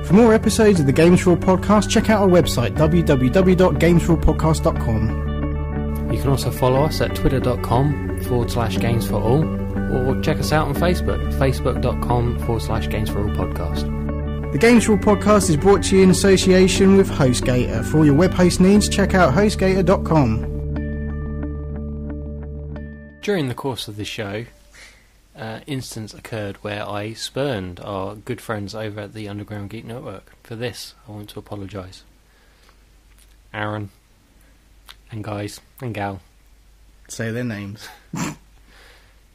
For more episodes of the Games4all podcast, check out our website www.games4all.podcast.com. You can also follow us at twitter.com/Games4all, or check us out on Facebook, facebook.com/Games4all podcast. The Games4all podcast is brought to you in association with HostGator. For all your web host needs, check out hostgator.com. During the course of the show, instance occurred where I spurned our good friends over at the Underground Geek Network. For this, I want to apologise. Aaron, and guys, and gal. Say their names.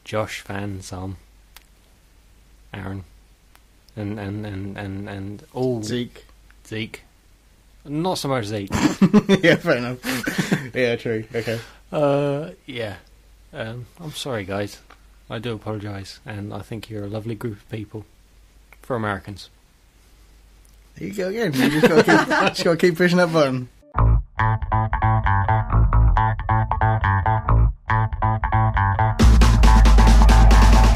Josh, Van, Sam, Aaron, and all... Zeke. Not so much Zeke. Yeah, fair enough. Yeah, true. Okay. Yeah. I'm sorry, guys. I do apologise, and I think you're a lovely group of people. For Americans. There you go again. You just got to keep pushing that button.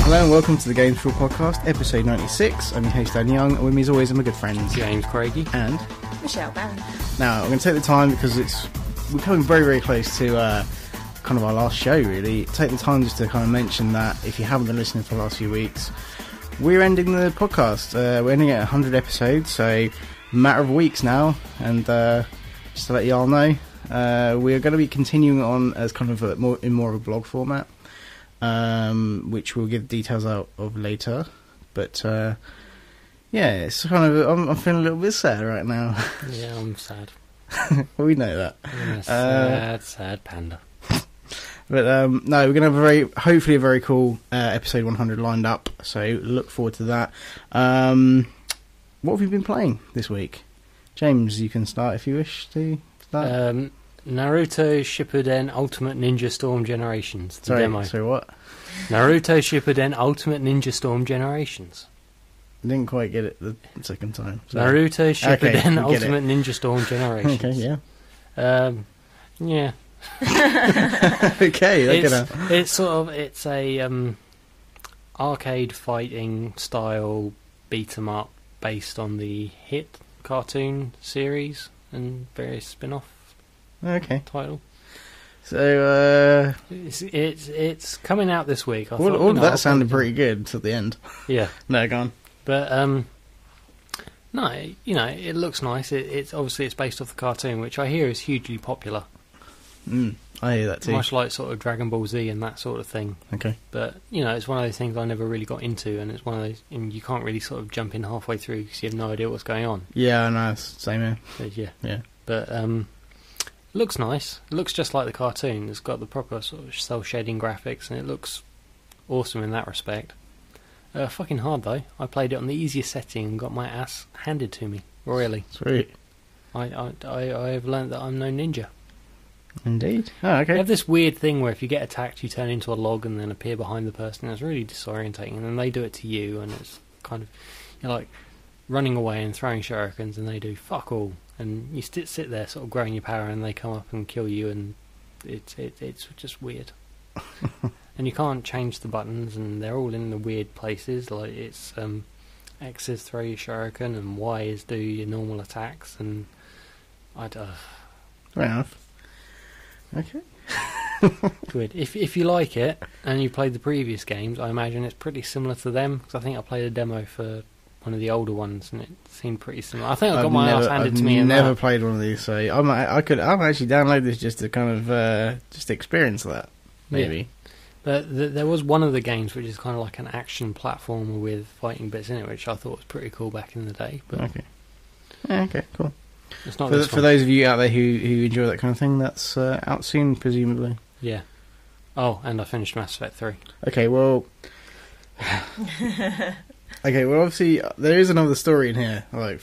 Hello and welcome to the Games4all podcast, episode 96. I'm your host Dan Young, and with me as always are my good friends James Craigie and Michelle Barron. Now, I'm going to take the time because we're coming very, very close to kind of our last show, really. Take the time just to kind of mention that if you haven't been listening for the last few weeks, we're ending the podcast. We're ending at 100 episodes, so a matter of weeks now. And just to let you all know, we're going to be continuing on as kind of in more of a blog format, which we'll give details out of later. But yeah, it's kind of I'm feeling a little bit sad right now. Yeah, I'm sad. Well, we know that. I'm a sad panda. But no, we're going to have hopefully a very cool episode 100 lined up, so look forward to that. What have you been playing this week? James, you can start if you wish to start. Naruto Shippuden Ultimate Ninja Storm Generations. The demo. Sorry, what? Naruto Shippuden Ultimate Ninja Storm Generations. I didn't quite get it the second time. Naruto Shippuden Ultimate Ninja Storm Generations. Okay, yeah. Yeah. Okay, it's a arcade fighting style beat 'em up based on the hit cartoon series and various spin-off title. So it's coming out this week. All of that sounded pretty good till the end. Yeah. No, go on. But no, it looks nice. It's obviously it's based off the cartoon, which I hear is hugely popular. I hear that too. Much like sort of Dragon Ball Z and that sort of thing. Okay. But, it's one of those things I never really got into, and it's one of those, and you can't really sort of jump in halfway through because you have no idea what's going on. Yeah, I know, same here. But, yeah. But, looks nice. It looks just like the cartoon. It's got the proper sort of cel-shading graphics, and it looks awesome in that respect. Fucking hard, though. I played it on the easiest setting and got my ass handed to me, royally. Sweet. I have learned that I'm no ninja. Indeed. Oh, okay. You have this weird thing where if you get attacked, you turn into a log and then appear behind the person. It's really disorientating, and then they do it to you, and it's kind of you're like running away and throwing shurikens, and they do fuck all, and you sit there sort of growing your power, and they come up and kill you, and it's just weird. And you can't change the buttons, and they're all in the weird places. Like it's X is throw your shuriken, and Y is do your normal attacks, and Fair enough. Okay. Good. If you like it and you played the previous games, I imagine it's pretty similar to them, because I think I played a demo for one of the older ones and it seemed pretty similar. I think I got my ass handed to me. I've never played one of these, so I might actually download this just to kind of just experience that, maybe. Yeah. But there was one of the games which is kind of like an action platformer with fighting bits in it, which I thought was pretty cool back in the day. But okay. Yeah, okay, cool. It's not for those of you out there who enjoy that kind of thing, that's out soon, presumably. Yeah. Oh, and I finished Mass Effect 3. Okay, well... obviously, there is another story in here, I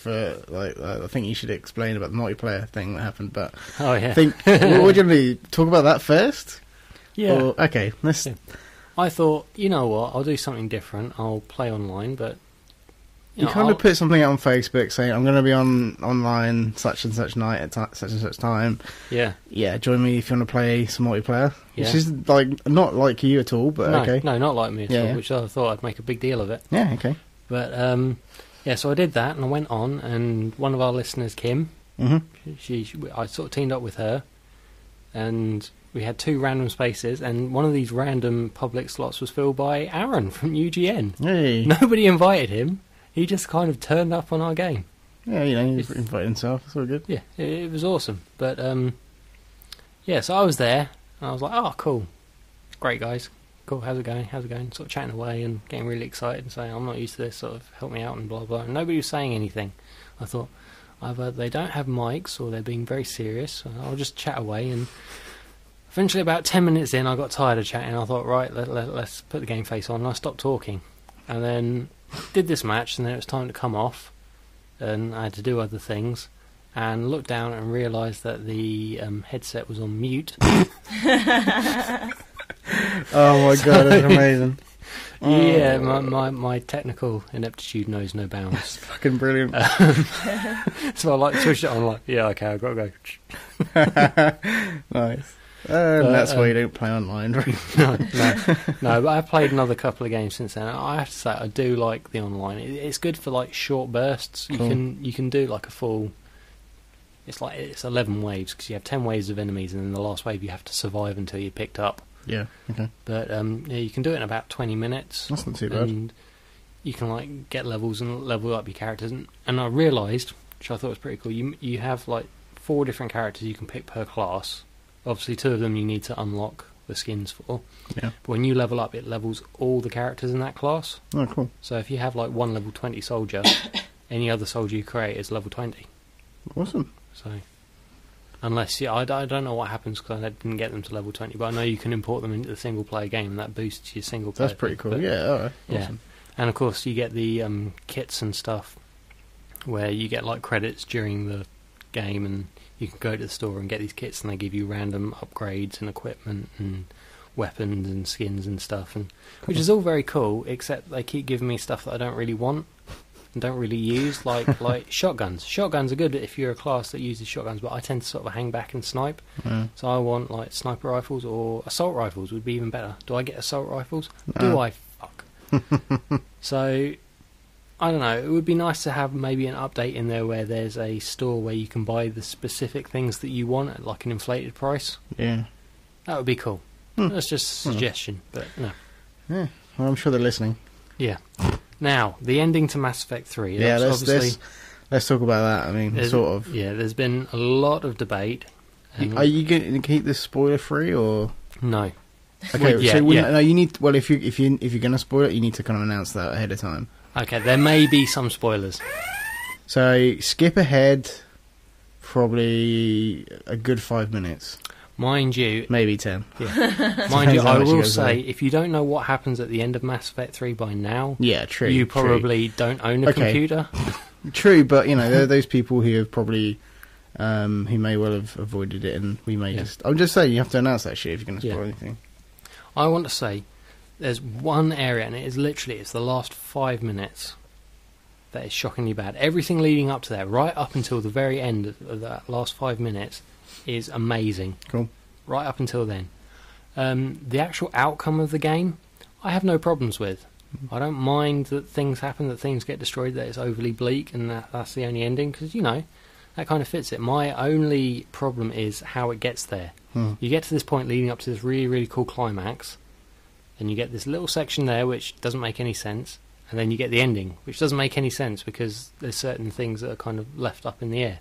think you should explain about the multiplayer thing that happened, but... Oh, yeah. I think, what do you want to talk about that first? Yeah. Or, okay, let's... Yeah. I thought, you know what, I'll do something different, I'll play online, but... You kind of put something out on Facebook saying, I'm going to be online such and such night at such and such time. Yeah. Yeah, join me if you want to play some multiplayer. Yeah. Which is, not like you at all, but okay. No, not like me at all, Yeah. which I thought I'd make a big deal of it. Yeah, okay. But, Yeah, so I did that, and I went on, and one of our listeners, Kim, I sort of teamed up with her, and we had 2 random spaces, and one of these random public slots was filled by Aaron from UGN. Hey. Nobody invited him. He just kind of turned up on our game. Yeah, he invited himself. It's all good. Yeah, it was awesome. But, yeah, so I was there, and I was like, oh, cool. Great, guys. Cool, how's it going? Sort of chatting away and getting really excited and saying, I'm not used to this, sort of help me out and blah, blah. And nobody was saying anything. I thought, either they don't have mics or they're being very serious. So I'll just chat away. And eventually, about 10 minutes in, I got tired of chatting. I thought, right, let's put the game face on. And I stopped talking. And then did this match, and then it was time to come off. And I had to do other things. And looked down and realised that the headset was on mute. Oh my god, that's amazing. Yeah, my technical ineptitude knows no bounds. That's fucking brilliant. So I switched it on, like, yeah, okay, I've got to go. Nice. That's why you don't play online, right? No, but I've played another couple of games since then. I have to say, I do like the online. It's good for like short bursts. Cool. You can do like a full. It's 11 waves, because you have 10 waves of enemies, and then the last wave you have to survive until you're picked up. Yeah, okay. But yeah, you can do it in about 20 minutes. That's not too bad. And you can like get levels and level up your characters. And I realised, which I thought was pretty cool, you have like 4 different characters you can pick per class. Obviously 2 of them you need to unlock the skins for. Yeah. But when you level up, it levels all the characters in that class. Oh, cool. So if you have like one level 20 soldier, any other soldier you create is level 20. Awesome. So, unless, I don't know what happens, because I didn't get them to level 20, but I know you can import them into the single player game, and that boosts your single player. That's pretty cool. But, yeah, alright. Yeah. Awesome. And of course you get the kits and stuff, where you get like credits during the game, and you can go to the store and get these kits, and they give you random upgrades and equipment and weapons and skins and stuff, and which is all very cool, except they keep giving me stuff that I don't really want and don't really use, like shotguns. Shotguns are good if you're a class that uses shotguns, but I tend to sort of hang back and snipe. So I want like sniper rifles, or assault rifles would be even better. Do I get assault rifles? No. Do I? Fuck. So I don't know, it would be nice to have maybe an update in there where there's a store where you can buy the specific things that you want at like an inflated price. Yeah. That would be cool. That's just a suggestion, but no. Yeah, well, I'm sure they're listening. Yeah. Now, the ending to Mass Effect 3. Yeah, let's talk about that. I mean, sort of. Yeah, there's been a lot of debate. Are you going to keep this spoiler free, or no? Okay, well, yeah, so yeah. No, you need. Well, if you're going to spoil it, you need to kind of announce that ahead of time. Okay, there may be some spoilers. So skip ahead, probably a good 5 minutes. Mind you, maybe 10. Yeah. Mind you, I will say, if you don't know what happens at the end of Mass Effect 3 by now, yeah, true, you probably don't own a computer. True, but you know, there are those people who have probably who may well have avoided it, and we may just. I'm just saying, you have to announce that shit if you're going to spoil anything. I want to say, there's one area, and it's the last 5 minutes that is shockingly bad. Everything leading up to that, right up until the very end of that last 5 minutes, is amazing. Cool. Right up until then. The actual outcome of the game, I have no problems with. I don't mind that things happen, that things get destroyed, that it's overly bleak, and that's the only ending, because, you know, that kind of fits it. My only problem is how it gets there. You get to this point leading up to this really, really cool climax, and you get this little section there which doesn't make any sense, and then you get the ending, which doesn't make any sense because there's certain things that are kind of left up in the air.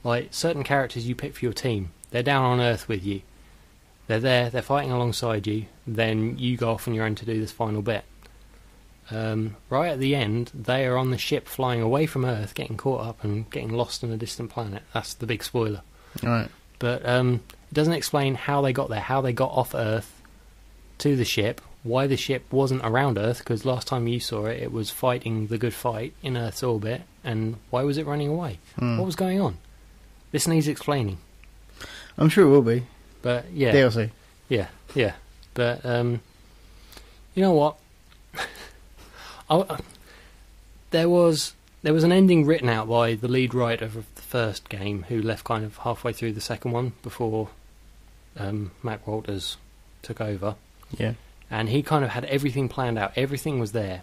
Like, certain characters you pick for your team, they're down on Earth with you. They're there, they're fighting alongside you, then you go off on your own to do this final bit. Right at the end, they are on the ship flying away from Earth, getting caught up and getting lost on a distant planet. That's the big spoiler. Right. But it doesn't explain how they got there, how they got off Earth to the ship, why the ship wasn't around Earth, because last time you saw it, it was fighting the good fight in Earth's orbit, and why was it running away? What was going on? This needs explaining. I'm sure it will be. But, yeah. DLC. Yeah. But, you know what? There was an ending written out by the lead writer of the first game, who left kind of halfway through the second one before Mac Walters took over. Yeah. And he kind of had everything planned out. Everything was there.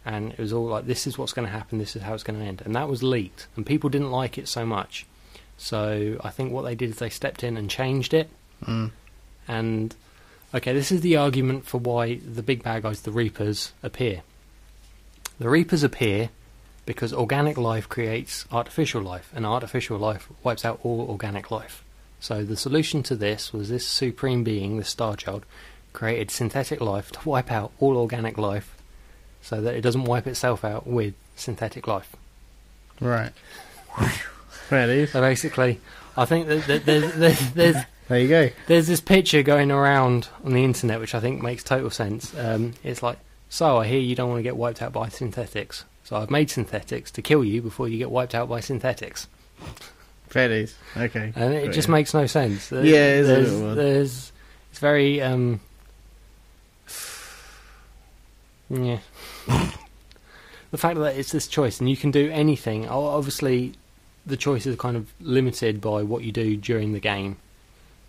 and it was all like, this is what's going to happen, this is how it's going to end, and that was leaked, and people didn't like it so much. So I think what they did is they stepped in and changed it. And okay, this is the argument for why the big bad guys, the Reapers, appear. The Reapers appear because organic life creates artificial life, and artificial life wipes out all organic life. So the solution to this was this supreme being, this Star Child, created synthetic life to wipe out all organic life so that it doesn't wipe itself out with synthetic life. Right. There it is. So basically, I think that there's there you go. There's this picture going around on the internet which I think makes total sense. It's like, so I hear you don't want to get wiped out by synthetics, so I've made synthetics to kill you before you get wiped out by synthetics. Fair it is. Okay. And it just makes no sense. It's very yeah. The fact that it's this choice and you can do anything. Obviously, the choices are kind of limited by what you do during the game,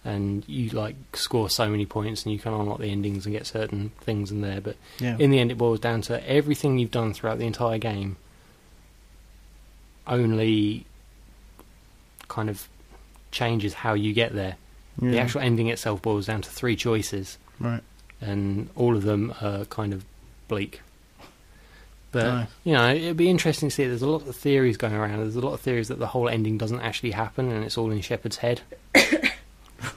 and you like score so many points and you can unlock the endings and get certain things in there. But in the end, it boils down to everything you've done throughout the entire game only kind of changes how you get there. The actual ending itself boils down to 3 choices, right? And all of them are kind of bleak. But Nice. you know, it'd be interesting to see. There's a lot of theories going around. There's a lot of theories that the whole ending doesn't actually happen, and it's all in Shepard's head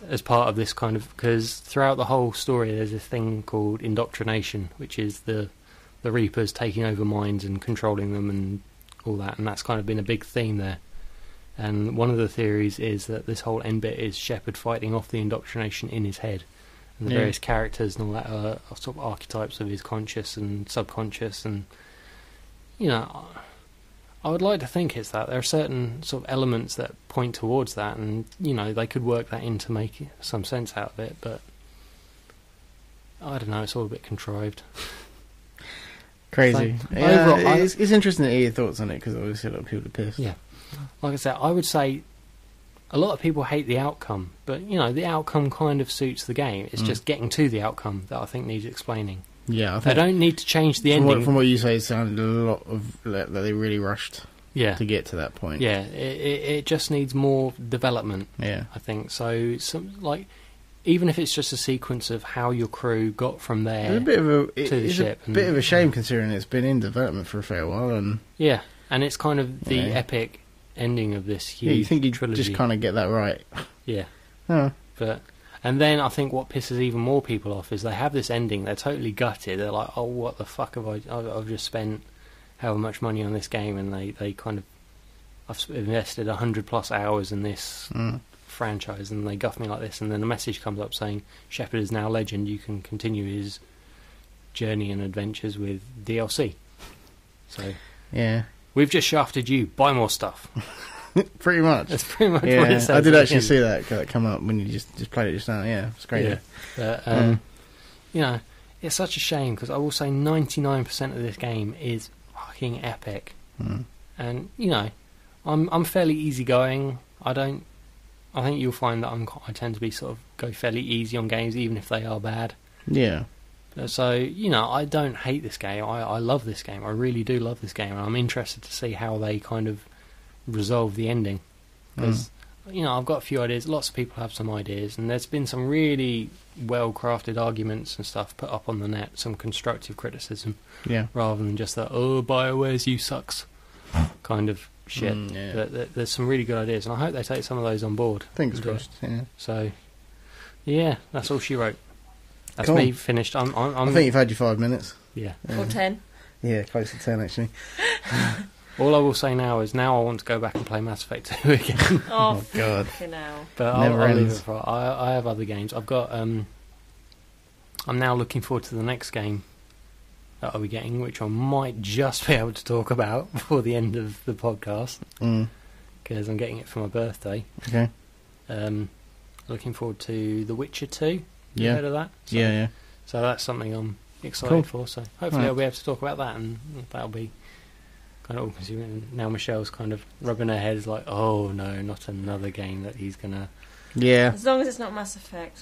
as part of this kind of. Because throughout the whole story, there's this thing called indoctrination, which is the Reapers taking over minds and controlling them and all that, and that's kind of been a big theme there. And one of the theories is that this whole end bit is Shepard fighting off the indoctrination in his head, and the various characters and all that are sort of archetypes of his conscious and subconscious. And you know, I would like to think it's that. There are certain sort of elements that point towards that, and you know, they could work that in to make some sense out of it, but I don't know, it's all a bit contrived. Crazy. So, yeah, overall, it's interesting to hear your thoughts on it, because obviously a lot of people are pissed. Yeah. Like I said, I would say a lot of people hate the outcome, but you know, the outcome kind of suits the game. It's just getting to the outcome that I think needs explaining. Yeah, I think they don't need to change the ending. From what you say, it sounded a lot of that they really rushed to get to that point. Yeah, it just needs more development. Yeah, I think so. Even if it's just a sequence of how your crew got from there it's a bit of a to the ship. A bit of a shame considering it's been in development for a fair while, and and it's kind of the epic ending of this huge you think you trilogy. just kind of get that right. Yeah. Oh. And then I think what pisses even more people off is they have this ending, they're totally gutted, they're like, oh, what the fuck have I've just spent however much money on this game, and they kind of, I've invested 100+ hours in this franchise, and they guff me like this, and then a message comes up saying, Shepard is now legend, you can continue his journey and adventures with DLC. So, yeah. We've just shafted you, buy more stuff. Pretty much. That's pretty much what it says. I did actually see that come up when you just played it just now. Yeah, it's great. Yeah. But, you know, it's such a shame, because I will say 99% of this game is fucking epic. And, you know, I'm fairly easygoing. I think you'll find that I tend to be sort of go fairly easy on games, even if they are bad. Yeah. So, you know, I don't hate this game. I love this game. I really do love this game, and I'm interested to see how they kind of resolve the ending. Because, you know, I've got a few ideas. Lots of people have some ideas, and there's been some really well-crafted arguments and stuff put up on the net, some constructive criticism, rather than just that, oh, BioWare's you sucks kind of shit. There's some really good ideas, and I hope they take some of those on board. Fingers crossed. Yeah. So, yeah, that's all she wrote. That's cool. me finished. I think you've had your 5 minutes. Yeah. Or 10. Yeah, close to 10 actually. All I will say now is I want to go back and play Mass Effect 2 again. Oh God. But I'll leave it for. I have other games. I've got. I'm now looking forward to the next game that I'll be getting, which I might just be able to talk about before the end of the podcast, because I'm getting it for my birthday. Okay. Looking forward to The Witcher 2. You heard of that? So, yeah. So that's something I'm excited for. So hopefully I'll be able to talk about that, and that'll be kind of all-consuming. Now Michelle's kind of rubbing her head, like, oh no, not another game that he's gonna. Yeah. As long as it's not Mass Effect.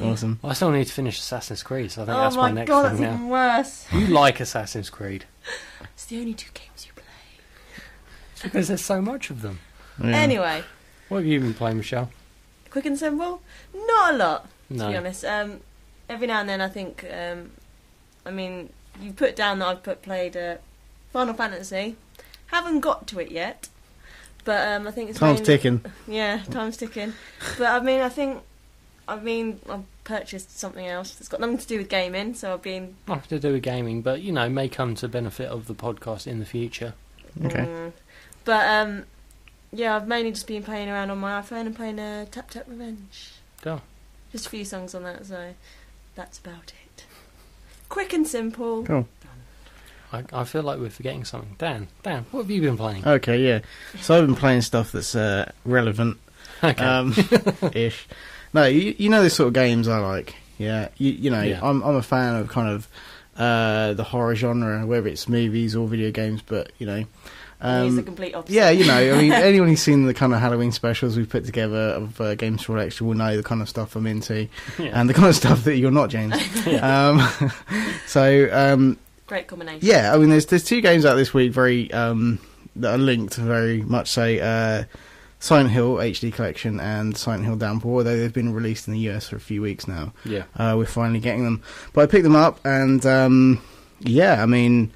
Awesome. I still need to finish Assassin's Creed, so I think Oh that's my my next god, thing that's now. even worse. You like Assassin's Creed. It's the only 2 games you play. It's because there's so much of them. Yeah. Anyway, What have you been playing, Michelle? quick and simple. Not a lot, to No. be honest. Every now and then, I think. I mean, you put down that I've played Final Fantasy. Haven't got to it yet, but I think it's Time's ticking. Yeah, time's ticking. But I mean, I've purchased something else that's got nothing to do with gaming. So I've been Nothing to do with gaming, but may come to benefit of the podcast in the future. Okay. But yeah, I've mainly just been playing around on my iPhone and playing Tap Tap Revenge. Oh. Just a few songs on that, so that's about it. Quick and simple. Cool. I feel like we're forgetting something. Dan, what have you been playing? Okay, yeah. So I've been playing stuff that's relevant, Okay. ish. No, you know the sort of games I like. Yeah, you know, Yeah. I'm a fan of kind of the horror genre, whether it's movies or video games. But He's the complete opposite. yeah, you know, I mean, anyone who's seen the kind of Halloween specials we've put together of Games4all Extra will know the kind of stuff I'm into, Yeah. and the kind of stuff that you're not, James. Yeah. So. Great combination. Yeah, I mean, there's 2 games out this week that are linked very much. Say Silent Hill HD Collection and Silent Hill Downpour, although they've been released in the US for a few weeks now. Yeah. We're finally getting them, but I picked them up, and yeah, I mean,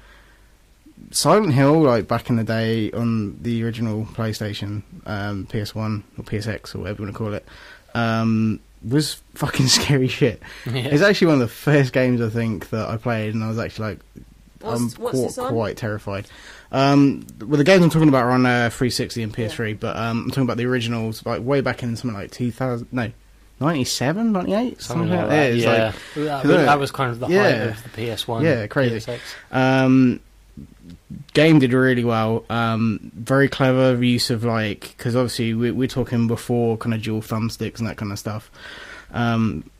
Silent Hill, like back in the day on the original PlayStation, PS1 or PSX or whatever you want to call it, was fucking scary shit. Yeah. It's actually one of the first games I think that I played, and I was actually like, What's this on? quite terrified. Well, the games I'm talking about are on 360 and PS3, but I'm talking about the originals, like way back in something like 2000, no, 97, 98, Something like that. It's Yeah. like, that was kind of the height Yeah. of the PS1. Yeah, crazy. PSX. Game did really well. Very clever use of, like, because obviously we're talking before kind of dual thumbsticks and that kind of stuff.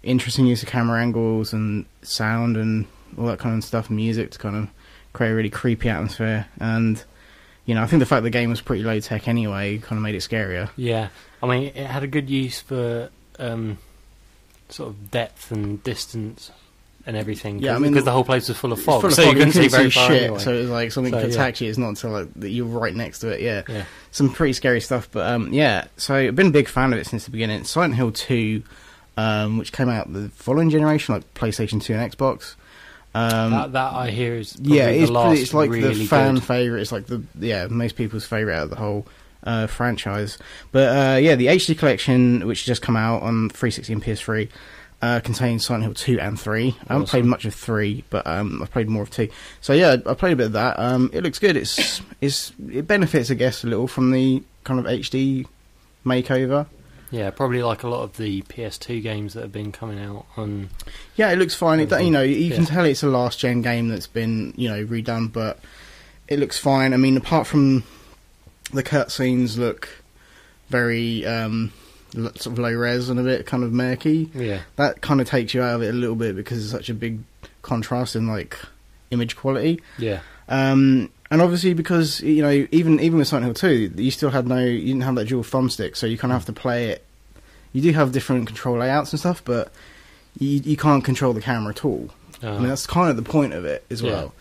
Interesting use of camera angles and sound and all that kind of stuff, music to kind of create a really creepy atmosphere. And I think the fact the game was pretty low tech anyway kind of made it scarier. Yeah. I mean, it had a good use for sort of depth and distance and everything. Yeah, I mean, because the whole place was full of fog, Full of so fog, you couldn't see very see far shit. anyway. So it was like something So, could yeah. attack you. It's not until like that you're right next to it. Yeah. Yeah. Some pretty scary stuff. But yeah, so I've been a big fan of it since the beginning. Silent Hill 2, which came out the following generation, like PlayStation 2 and Xbox. That I hear is probably Yeah, the last it's like really the fan good. favourite. It's like most people's favourite out of the whole franchise. But yeah, the HD collection, which just come out on 360 and PS3, contains Silent Hill 2 and 3. I haven't played much of 3, but I've played more of 2. So yeah, I played a bit of that. It looks good. It benefits, I guess, a little from the kind of HD makeover. Yeah, probably like a lot of the PS2 games that have been coming out on. Yeah, it looks fine. You can Yeah. tell it's a last gen game that's been redone, but it looks fine. I mean, apart from the cutscenes look very sort of low res and a bit kind of murky. Yeah. That kind of takes you out of it a little bit because there's such a big contrast in like image quality. Yeah. And obviously because even with Silent Hill 2, you didn't have that dual thumbstick, so you kind of have to play it. You do have different control layouts and stuff, but you can't control the camera at all. I mean, that's kind of the point of it as well.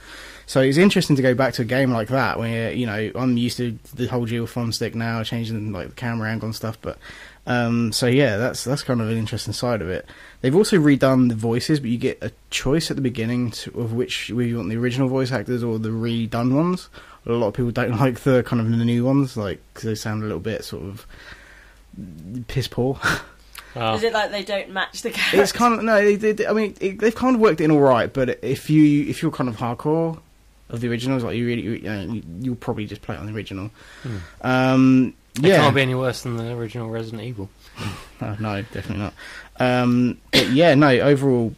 So it's interesting to go back to a game like that where I'm used to the whole dual thumbstick now, changing like the camera angle and stuff. But so yeah, that's kind of an interesting side of it. They've also redone the voices, but you get a choice at the beginning of which whether you want the original voice actors or the redone ones. A lot of people don't like the kind of the new ones, like because they sound a little bit sort of piss poor. Oh. Is it like they don't match the character? It's kind of they've kind of worked it in all right, but if you're kind of hardcore of the originals, like you'll probably just play it on the original. It Yeah, can't be any worse than the original Resident Evil. no, definitely not. But yeah, no, overall,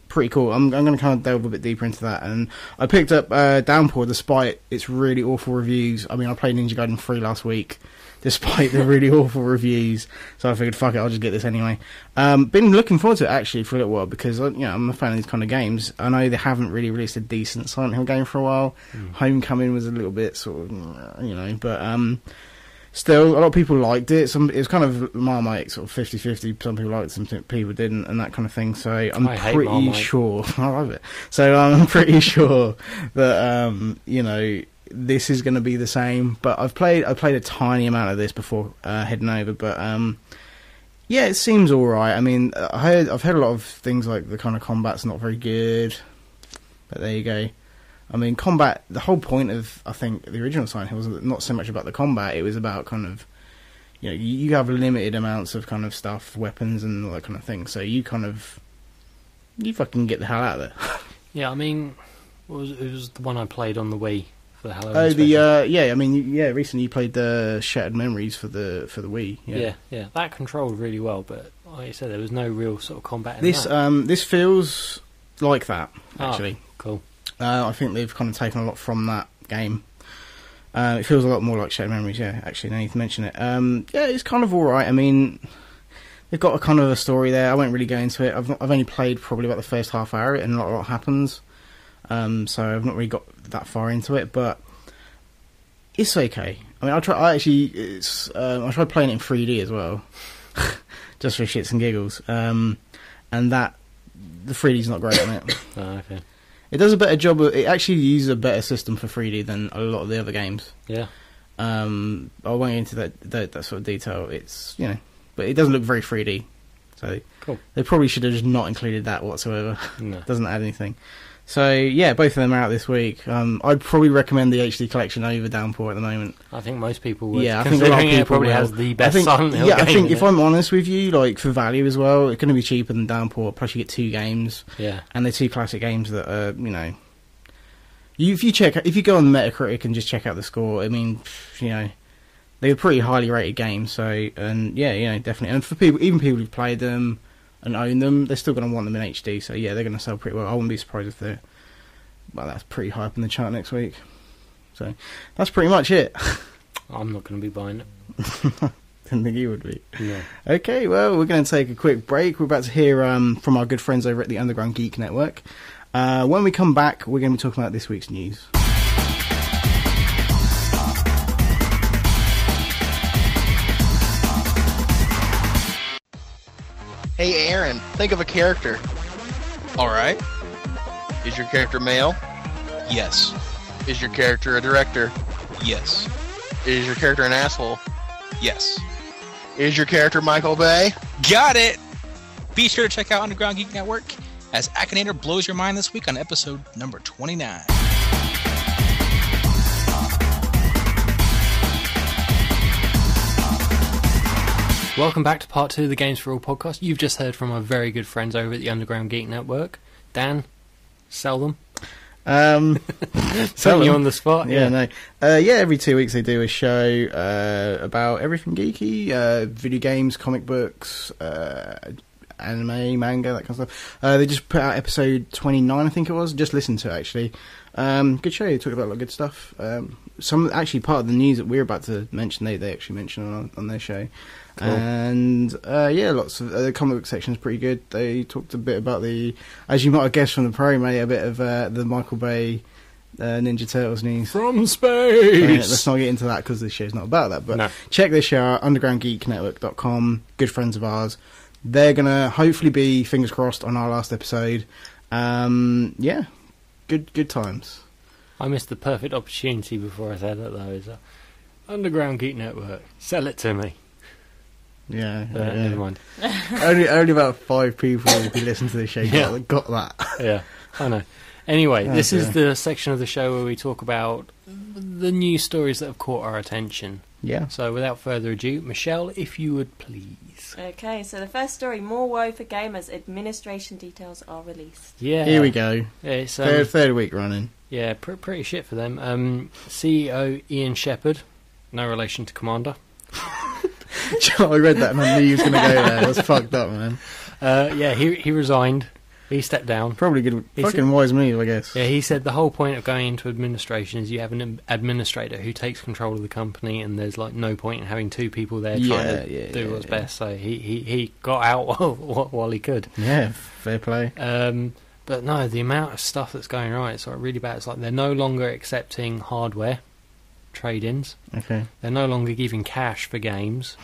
pretty cool. I'm going to kind of delve a bit deeper into that, and I picked up Downpour despite its really awful reviews. I mean, I played Ninja Gaiden 3 last week, despite the really awful reviews. So I figured, fuck it, I'll just get this anyway. Been looking forward to it actually for a little while because I'm a fan of these kind of games. I know they haven't really released a decent Silent Hill game for a while. Homecoming was a little bit sort of, but still, a lot of people liked it. It was kind of Marmite, sort of 50-50. Some people liked it, some people didn't, and that kind of thing. So I'm pretty sure I love it. So I'm pretty sure that this is going to be the same. But I played a tiny amount of this before heading over, but yeah, it seems all right. I mean, I've heard a lot of things like the kind of combat's not very good, but there you go. I mean, combat, the whole point of, I think, the original Silent Hill was not so much about the combat, it was about kind of, you have limited amounts of kind of stuff, weapons and all that kind of thing, so you fucking get the hell out of it. Yeah, I mean, it was the one I played on the Wii for the Halloween recently you played the Shattered Memories for the Wii. Yeah, that controlled really well, but like I said, there was no real sort of combat in this. that. This feels like that, actually. Oh, cool. I think they've kind of taken a lot from that game. It feels a lot more like Shattered Memories, yeah, actually, now you mention it. Yeah, it's kind of alright. I mean, they've got a kind of a story there. I won't really go into it. I've only played probably about the first half hour, and not a lot happens. So I've not really got that far into it, but it's okay. I mean, I tried playing it in 3D as well, just for shits and giggles. And the 3D's not great on it. Oh, okay. It does a better job. It actually uses a better system for 3D than a lot of the other games. Yeah. I won't get into that sort of detail. It's but it doesn't look very 3D. So cool. They probably should have just not included that whatsoever. No. Doesn't add anything. So yeah, both of them are out this week. I'd probably recommend the HD collection over Downpour at the moment. I think most people would. Yeah, I think a lot of people probably has the best Silent Hill game. I think if I'm honest with you, like for value as well, it's going to be cheaper than Downpour. Plus, you get 2 games. Yeah, and they're 2 classic games that are if you go on Metacritic and just check out the score, I mean, they're pretty highly rated games. So definitely. And for even people who've played them and own them, they're still going to want them in HD, so yeah, they're going to sell pretty well. I wouldn't be surprised if that's pretty high up in the chart next week. So that's pretty much it. I'm not going to be buying it. Didn't think you would be. No. Okay, well, we're going to take a quick break. We're about to hear from our good friends over at the Underground Geek Network. When we come back, we're going to be talking about this week's news. Hey Aaron, think of a character. Alright. Is your character male? Yes. Is your character a director? Yes. Is your character an asshole? Yes. Is your character Michael Bay? Got it! Be sure to check out Underground Geek Network as Akinator blows your mind this week on episode number 29. Welcome back to part 2 of the Games4all podcast. You've just heard from our very good friends over at the Underground Geek Network. Dan, sell them. Putting you on the spot. Yeah, every 2 weeks they do a show about everything geeky, video games, comic books, anime, manga, that kind of stuff. They just put out episode 29, I think it was. Just listen to it, actually. Good show. They talk about a lot of good stuff. Some actually part of the news that we're about to mention, they actually mention on their show. Cool. And lots of the comic book section is pretty good. They talked a bit about as you might have guessed from the promo, a bit of the Michael Bay Ninja Turtles news from space. Let's not get into that because this show's not about that. But no. Check this show out, undergroundgeeknetwork.com. Good friends of ours. They're gonna hopefully be, fingers crossed, on our last episode. Good times. I missed the perfect opportunity before I said it though. Is Underground Geek Network? Sell it to me. Yeah. Never mind. only about 5 people who listen to this show got that. Yeah, I know. Anyway, this is the section of the show where we talk about the news stories that have caught our attention. Yeah. So without further ado, Michelle, if you would please. Okay, so the first story, more woe for gamers, administration details are released. Yeah. Here we go. It's third week running. Yeah, pretty shit for them. CEO Ian Shepherd, no relation to Commander. I read that and I knew he was going to go there. That's fucked up, man. He resigned. He stepped down. Probably good. Fucking wise move, I guess. Yeah, he said the whole point of going into administration is you have an administrator who takes control of the company, and there's like no point in having 2 people there trying to do what's best. So he got out while he could. Yeah, fair play. But no, the amount of stuff that's going right, it's like really bad. It's like they're no longer accepting hardware trade-ins. Okay. They're no longer giving cash for games.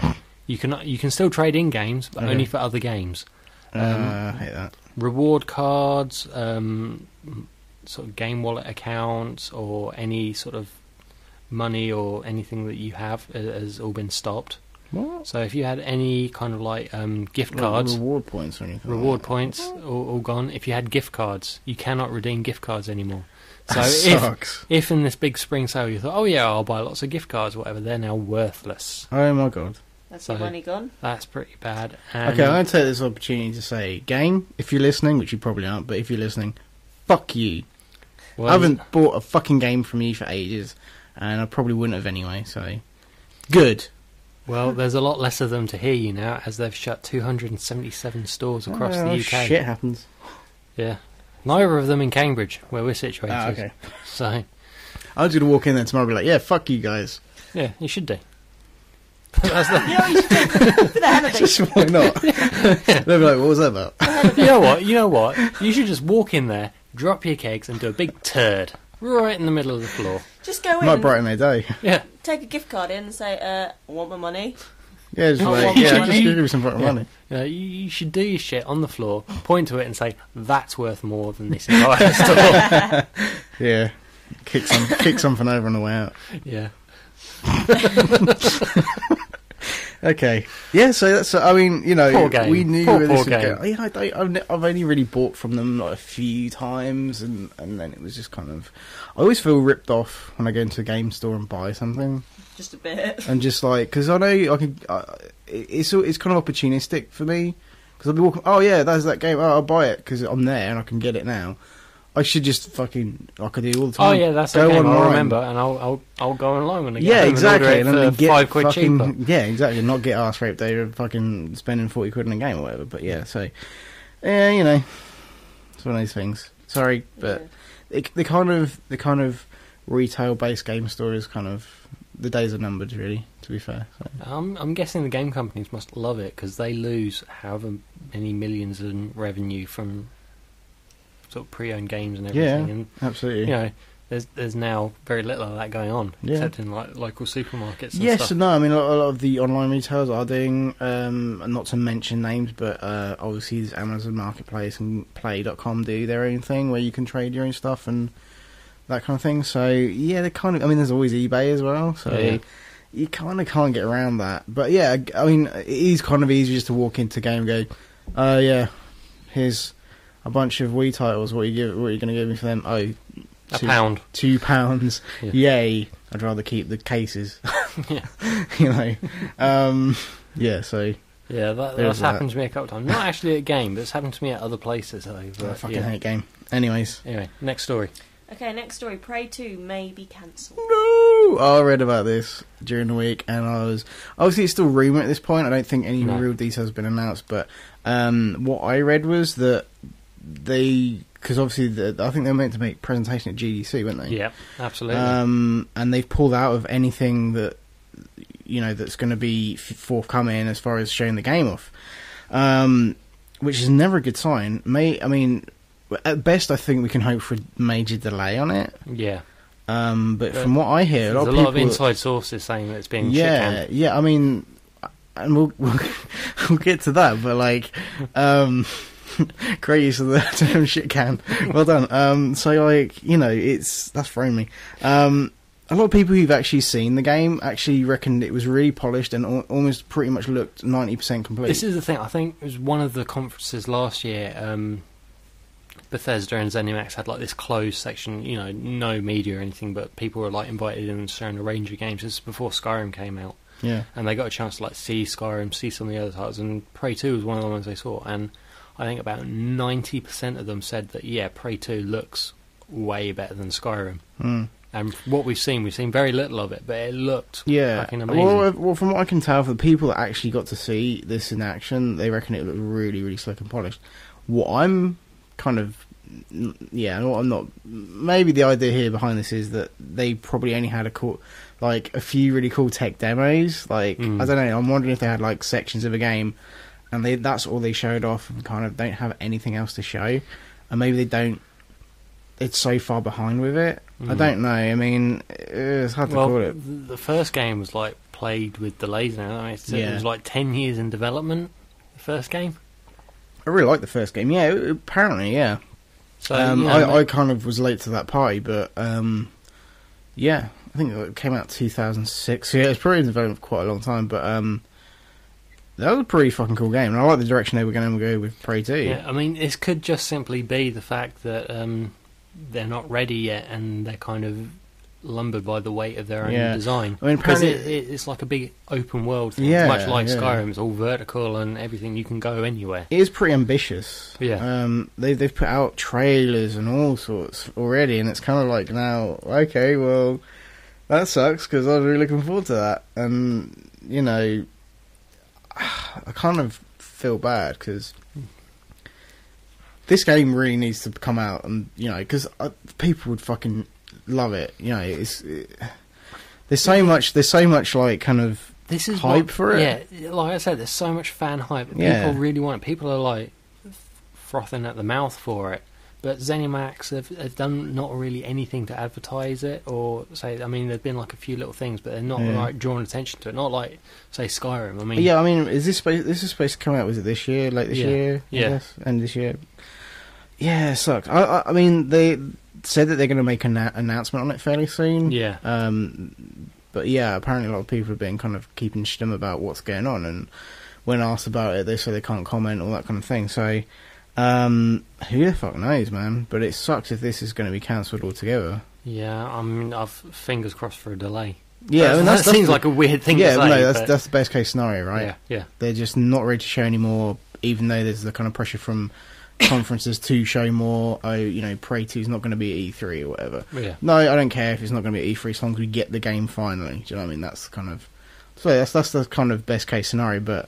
You can still trade in games, but Okay. only for other games. I hate that. Reward cards, sort of game wallet accounts, or any sort of money or anything that you have has all been stopped. What? So if you had any kind of like gift cards, Reward points or anything. reward like points, all gone. If you had gift cards, you cannot redeem gift cards anymore. So that. Sucks. if in this big spring sale you thought, oh yeah, I'll buy lots of gift cards, whatever, they're now worthless. Oh my god. That's So- your money gone. That's pretty bad. And Okay, I'm going to take this opportunity to say, game, if you're listening, which you probably aren't, but if you're listening, fuck you. well, I haven't bought a fucking game from you for ages, and I probably wouldn't have anyway, so... Good. Well, there's a lot less of them to hear you now, as they've shut 277 stores across the UK. Shit happens. Yeah. Neither of them in Cambridge, where we're situated. Ah, okay. So, I was going to walk in there tomorrow and be like, yeah, fuck you guys. yeah, you should do. That's the, You know what you should do? For the hell of it. Just why not? They'll be like, what was that about? you know what? You should just walk in there, drop your kegs, and do a big turd right in the middle of the floor. Just go in Might and brighten their day. Yeah. take a gift card in and say, I want my money. Yeah, just Oh, like, well, yeah, money. just give me some fucking Yeah. money. You should do your shit on the floor, point to it, and say, that's worth more than this entire store. Yeah. Kick something over on the way out. Yeah. Okay. Yeah, so that's, I mean, you know, Poor game. we knew Poor this would game. go. Yeah, I've only really bought from them like a few times, and then it was just kind of, I always feel ripped off when I go into a game store and buy something, Just a bit. and just like, because I know I can, it's kind of opportunistic for me, because I'll be walking, oh yeah, there's that game, oh, I'll buy it because I'm there and I can get it now. I should just fucking, like I do all the time. Oh yeah, that's Go okay. I'll online. remember, and I'll go online when I get Yeah, home exactly. and order it for get £5 fucking, cheaper. yeah, exactly. Not get arse raped over fucking spending 40 quid on a game or whatever. But yeah, so yeah, you know, it's one of those things. Sorry, but the kind of retail based game store is kind of, the days are numbered, really. To be fair, so. I'm guessing the game companies must love it because they lose however many millions in revenue from sort of pre-owned games and everything. Yeah, And absolutely. you know, there's now very little of that going on, Yeah. except in like local supermarkets. And Yes stuff. and no. I mean, a lot of the online retailers are doing, not to mention names, but obviously there's Amazon Marketplace and Play.com do their own thing where you can trade your own stuff and that kind of thing. So yeah, they kind of. I mean, there's always eBay as well. So Yeah. you kind of can't get around that. But yeah, I mean, it is kind of easy just to walk into a game and go, yeah, here's a bunch of Wii titles. What are you going to give me for them? Oh, a pound. £2. Yeah. Yay! I'd rather keep the cases. Yeah. You know. Yeah. So Yeah, There's that's that. happened to me a couple of times. Not actually at a game, but it's happened to me at other places. Though, I but, fucking yeah. hate game. Anyways. Anyway, next story. Okay, next story. Prey 2 may be cancelled. No! I read about this during the week, and I was obviously it's still rumour at this point. I don't think any No. real details have been announced, but what I read was that because obviously I think they were meant to make presentation at GDC, weren't they? Yeah, absolutely. And they've pulled out of anything that that's going to be forthcoming as far as showing the game off, which is never a good sign. I mean, at best, I think we can hope for a major delay on it. yeah. But from what I hear, There's a a lot lot of people, inside sources saying that it's being yeah, shit yeah. I mean, and we'll get to that, but like, great use of the term "shit can." Well done. So like, that's thrown me. A lot of people who've actually seen the game actually reckoned it was really polished and almost pretty much looked 90% complete. This is the thing. I think it was one of the conferences last year. Bethesda and ZeniMax had like this closed section, no media or anything, but people were like invited in and shown a range of games. This is before Skyrim came out, Yeah. and they got a chance to like see Skyrim, see some of the other titles, and Prey 2 was one of the ones they saw. And I think about 90% of them said that Prey 2 looks way better than Skyrim. Mm. And what we've seen very little of it, but it looked fucking amazing. Well, from what I can tell, for the people that actually got to see this in action, they reckon it looked really, really slick and polished. What I'm kind of, I'm not. Maybe the idea here behind this is that they probably only had a few really cool tech demos. I don't know. I'm wondering if they had like sections of a game, and that's all they showed off, and kind of don't have anything else to show, and maybe they don't it's so far behind with it. I Mm. don't know. I mean, it's hard to Well, call it. the first game was like played with delays and everything. It Yeah. was like 10 years in development. The first game. I really like the first game. Yeah, apparently, yeah. So I kind of was late to that party, but yeah, I think it came out 2006. Yeah, it's probably in development for quite a long time, but that was a pretty fucking cool game, and I like the direction they were going to go with Prey 2. yeah, I mean, this could just simply be the fact that they're not ready yet, and they're kind of lumbered by the weight of their own Yeah. design. I mean, Because apparently, it's like a big open world thing, Yeah, much like yeah. Skyrim. It's all vertical and everything. You can go anywhere. it is pretty ambitious. Yeah. They've put out trailers and all sorts already, and it's kind of like now, okay, well, that sucks because I was really looking forward to that, and you know, I kind of feel bad because this game really needs to come out, and you know, because people would fucking love it. You know, there's so much like kind of This is hype for it. Yeah, like I said, there's so much fan hype. Yeah. People really want it. People are like frothing at the mouth for it. But ZeniMax have done not really anything to advertise it or say. I mean, there've been like a few little things, but they're not Yeah. like drawing attention to it. Not like say Skyrim. I mean, Yeah, I mean, this is supposed to come out? Was it this year? Late this Yeah. year? I Yeah. guess? End this year. Yeah, it sucks. I mean, they said that they're going to make an announcement on it fairly soon. yeah. But yeah, apparently a lot of people have been kind of keeping stum about what's going on, and when asked about it, they say they can't comment, all that kind of thing. So, who the fuck knows, man? But it sucks if this is going to be cancelled altogether. Yeah, I mean, I've fingers crossed for a delay. Yeah, I mean, that seems like a weird thing yeah, to say. no, but that's the best case scenario, right? Yeah, yeah. They're just not ready to show anymore, even though there's the kind of pressure from conferences to show more. Oh, you know, Prey 2 is not going to be at E3 or whatever. Yeah. No, I don't care if it's not going to be at E3 as long as we get the game finally. Do you know what I mean? That's kind of that's the kind of best case scenario. But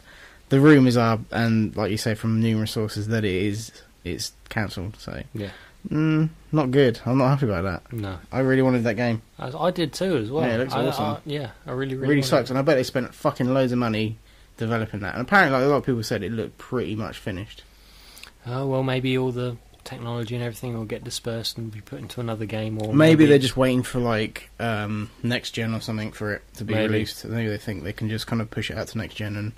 the rumours are, and like you say from numerous sources, that it's cancelled. So Yeah. not good. I'm not happy about that. No. I really wanted that game. I did too, as well. Yeah, it looks awesome. I really, It really really wanted sucks, it. and I bet they spent fucking loads of money developing that. And apparently, like, a lot of people said it looked pretty much finished. Oh, well, maybe all the technology and everything will get dispersed and be put into another game, or Maybe they're just waiting for like next gen or something for it to be Maybe. released. Maybe they think they can just kind of push it out to next gen and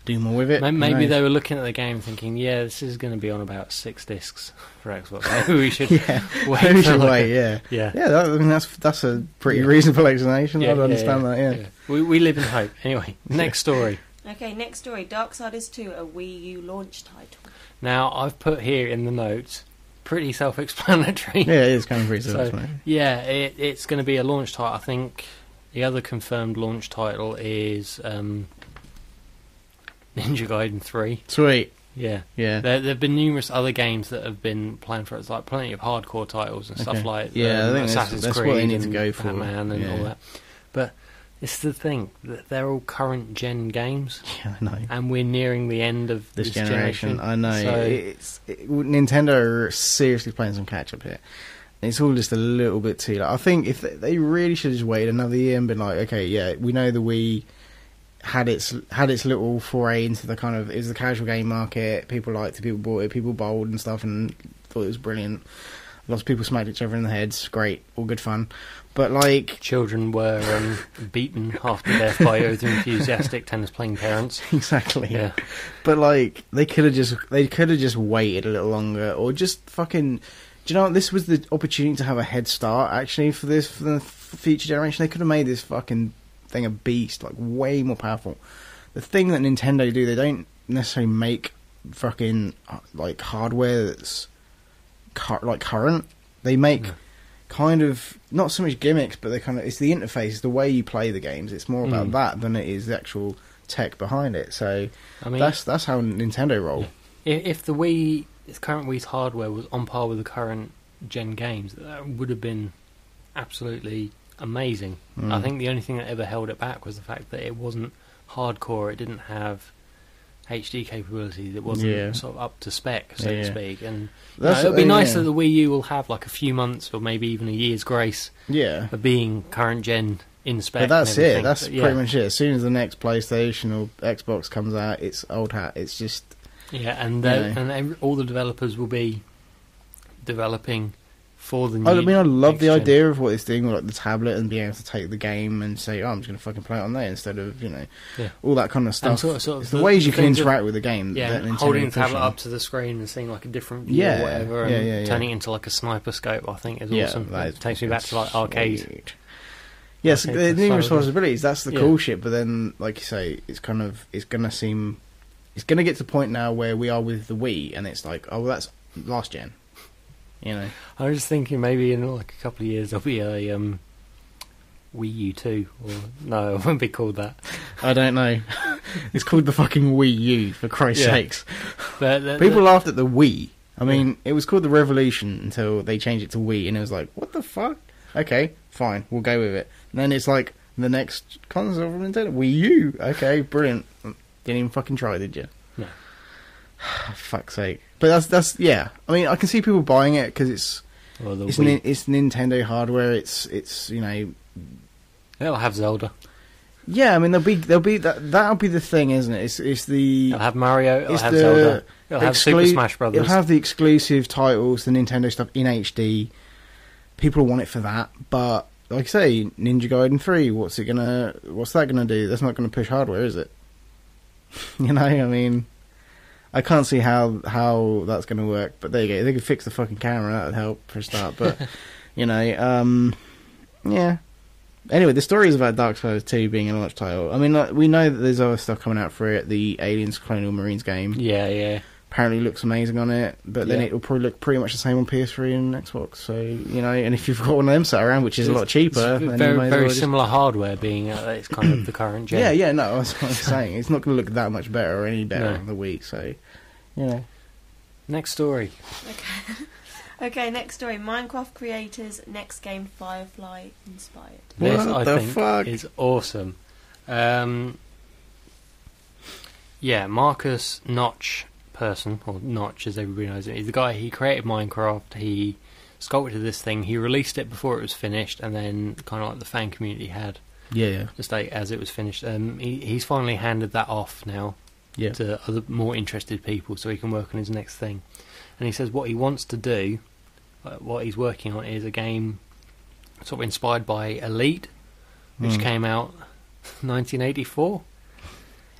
do more with it. Maybe Who knows? they were looking at the game thinking, yeah, this is going to be on about 6 discs for Xbox. Maybe we should yeah, wait. maybe we for should like wait. a- Yeah, Yeah. yeah. I mean, that's a pretty Yeah. reasonable explanation. Yeah, I'd understand that. Yeah. We live in hope. Anyway, next story. Okay, next story. Darksiders 2, a Wii U launch title. Now, I've put here in the notes, pretty self-explanatory. Yeah, it is kind of pretty So, self-explanatory. Yeah, it's going to be a launch title. I think the other confirmed launch title is Ninja Gaiden 3. Sweet. Yeah. Yeah. There have been numerous other games that have been planned for it. It's like plenty of hardcore titles and stuff Okay. like Yeah, I think Assassin's that's Creed what they need to and go for. Batman and Yeah. all that. But it's the thing that they're all current gen games, Yeah, I know. and we're nearing the end of This this generation, I know. So, Nintendo are seriously playing some catch up here. It's all just a little bit too late. I think if they really should have just waited another year and been like, okay, yeah, we know the Wii had its little foray into the kind of, it was the casual game market. People liked it, people bought it, people bowled and stuff, and thought it was brilliant. Lots of people smacked each other in the heads. Great, all good fun. But like, children were beaten half to death by over-enthusiastic tennis-playing parents. exactly. Yeah. But like, they could have just waited a little longer, or just fucking. Do you know what? This was the opportunity to have a head start actually for the future generation. They could have made this fucking thing a beast, like way more powerful. The thing that Nintendo do, they don't necessarily make fucking like hardware that's like current. They make kind of not so much gimmicks, but they kind of, it's the interface, the way you play the games. It's more about that than it is the actual tech behind it. So I mean, that's how Nintendo roll. if the current Wii's hardware was on par with the current gen games, that would have been absolutely amazing. I think the only thing that ever held it back was the fact that it wasn't hardcore. It didn't have HD capabilities. It wasn't sort of up to spec, so to speak. And it would be nice that the Wii U will have like a few months or maybe even a year's grace of being current gen in spec. But that's and everything. it. That's But, pretty much it. As soon as the next PlayStation or Xbox comes out, it's old hat. It's just and all the developers will be developing for the new. I mean, I love the next gen. idea of what it's doing with like the tablet and being able to take the game and say, "Oh, I'm just going to fucking play it on there," instead of Yeah. all that kind of stuff. sort of it's the ways you can things interact with the game. Yeah, that Nintendo holding the push tablet on. up to the screen and seeing like a different view Yeah, or whatever, yeah, and yeah, yeah. turning it into like a sniper scope, I think is Yeah, awesome. that It is takes me back to like fucking arcade. sweet. Yes, Arcade the new style. responsibilities. That's the Yeah. cool shit. But then, like you say, it's going to get to the point now where we are with the Wii, and it's like, oh, well, that's last gen. You know, I was just thinking maybe in like a couple of years there'll be a Wii U 2, or no, it won't be called that. I don't know. It's called the fucking Wii U, for Christ's Yeah. sakes. But People laughed at the Wii. I mean, it was called the Revolution until they changed it to Wii, and it was like, what the fuck? Okay, fine, we'll go with it. And then it's like, the next console from Nintendo, Wii U. Okay, brilliant. Didn't even fucking try, did you? No. Fuck's sake. But that's yeah. I mean, I can see people buying it because it's Or the it's, Wii. it's Nintendo hardware. It's you know. It'll have Zelda. Yeah, I mean there'll be that'll be the thing, isn't it? It's the It'll have Mario. It'll it's have the Zelda. It'll have Super Smash Brothers. It'll have the exclusive titles, the Nintendo stuff in HD. People want it for that, but like I say, Ninja Gaiden 3, what's that gonna do? That's not gonna push hardware, is it? You know, I mean, I can't see how that's gonna work. But there you go. If they could fix the fucking camera, that would help for a start. But you know, yeah. Anyway, the story is about Dark Souls 2 being a launch title. I mean, like, we know that there's other stuff coming out for it. The Aliens Colonial Marines game Yeah. apparently looks amazing on it, but then Yeah. it'll probably look pretty much the same on PS3 and Xbox. So, you know, and if you've got one of them sat around, which is a lot cheaper, It's then you very, may as very well just- similar hardware being it's kind of the current gen. Yeah, no, that's what I'm saying. It's not going to look that much better or any better No. on the Wii, so, you know. Next story. Okay, next story. Minecraft creators' next game Firefly inspired. This, What I the think, fuck? is awesome. Yeah, Marcus Notch person, or Notch as everybody knows it, he's the guy, he created Minecraft, he sculpted this thing, he released it before it was finished, and then kind of like the fan community had Yeah. the state as it was finished. He's finally handed that off now Yeah. to other more interested people so he can work on his next thing. And he says what he wants to do, what he's working on, is a game sort of inspired by Elite, which came out 1984.